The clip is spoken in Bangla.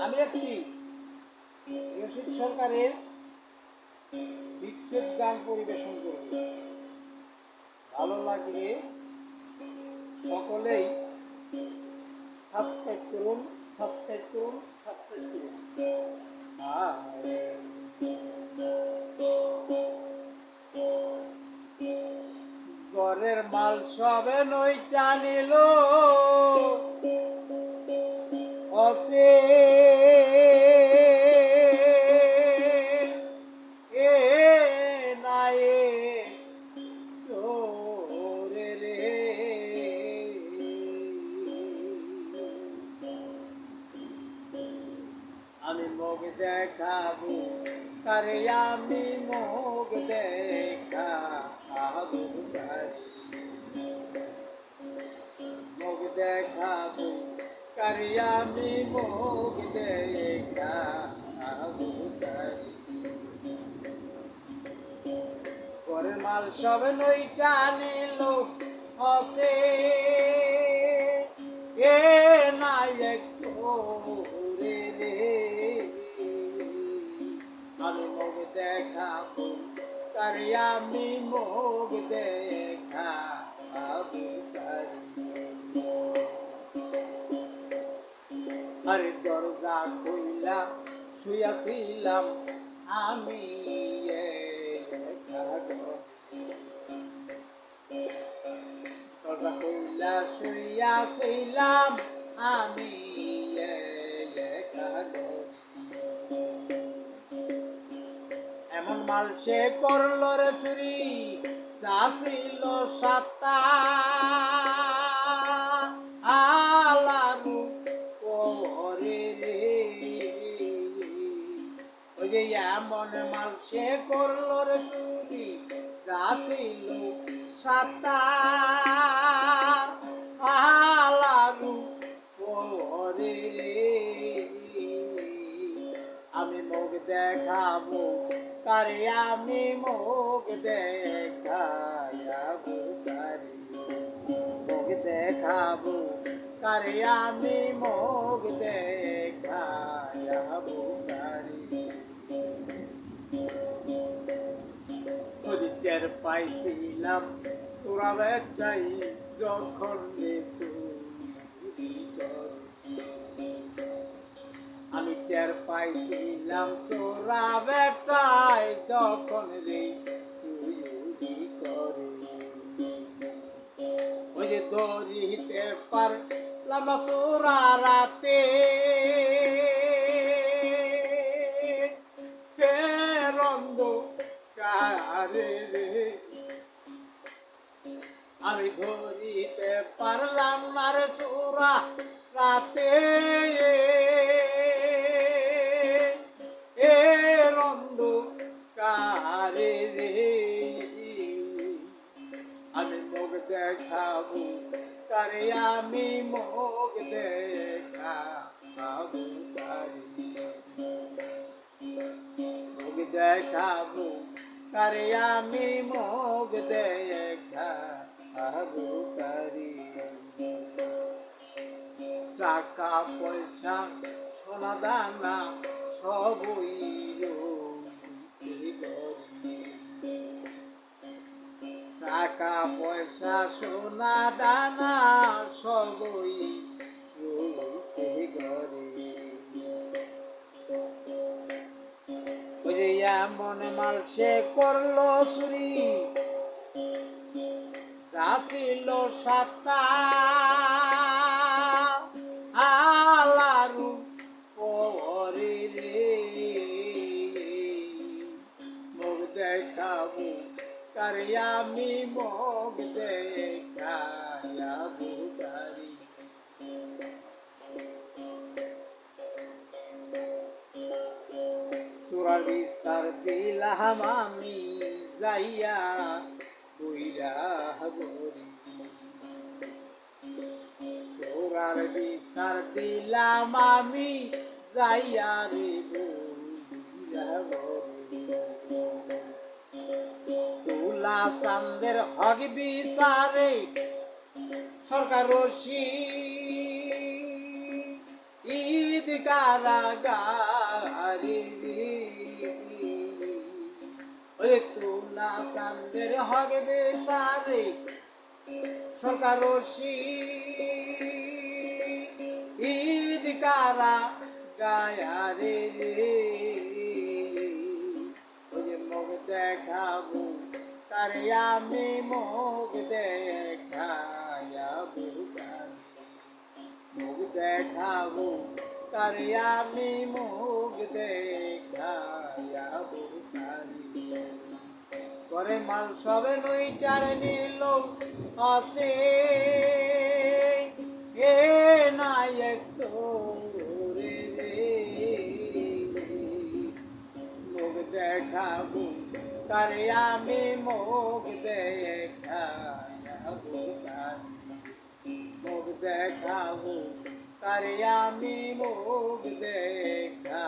আমি একটি রশিদ সরকারের বিচ্ছেদ গান পরিবেশন করব। ভালো লাগলে সকলেই সাবস্ক্রাইব করুন, সাবস্ক্রাইব করুন, সাবস্ক্রাইব করুন। ঘরের মাল সবে নইটা নিল অসে এ নায়ে চোরে রে আমি মুখ দেখাবো তারে আমি মুখ দেখাবো মুখ দেখাবো তারে আমি মুখ দেখাবো ঘরের মাল সব নইটা নিল হসে এ নায়ক চোরে রে আমি মুখ দেখাবো তারে আমি মুখ দেখাবো আরে দরজা খুইলা শুয়াছিলাম আমি দরজা খুইলা শুয়াছিলাম আমি এমন মাল সে করলো রে চুরি যা ছিল সাত্তা আলারু করে রে ওই যে এমন মাল সে করলো রে চুরি যা ছিল সাত্তা আলারু করে রে আমি মুখ দেখাবো তারে আমি মুখ দেখাবো তারে মুখ দেখাবো তারে আমি মুখ দেখাবো তারে টের পাইছিলাম তোরা বেটাই যখন আমি টের পাইছিলাম চোরা বেটাই তখন রে চুরি করে ওই যে ধরিতে পারলাম চোরা রাতে রন্ধ কারে রে আমি ধরিতে পারলাম না রে চোরা রাতে এ রন্ধ কারে রে আমি মুখ দেখাবো কারে আমি মুখ দেখাবো কারে মুখ দেখাবো কারে আমি মুখ দেখাবো কারে টাকা পয়সা সোনা দানা সবই টাকা পয়সা সোনা দানা সবই ঘরে ওই যে এমন মাল সে করলো চুরি যা ছিল সাত্তা আলারু করে রে মুখ দেখাবো তারে আমি মুখ দেখাবো তারে চোরার বিচার দিলাম আমি যাইয়া বইরা গরি চোরার বিচার দিলাম আমি যাইয়া রে বইরা গরি তুলা চান্দের হক বিচারে সরকার রশি ঈদ কারাগারে ওরে তুলা কান্দের হগে বেসারে সরকার রশি ঈদ কারা গায়ারে ওরে মুখ দেখাবো তারে আমি মুখ দেখায়াবো মুখ দেখাবো তারে আমি মুখ দেখায়াবো করে মাল সবে নইটার নিল আছে এ নায়ক তোরে রে মুখ দেখাবো তারে আমি মুখ দেখাবো মুখ দেখাবো তারে আমি মুখ দেখা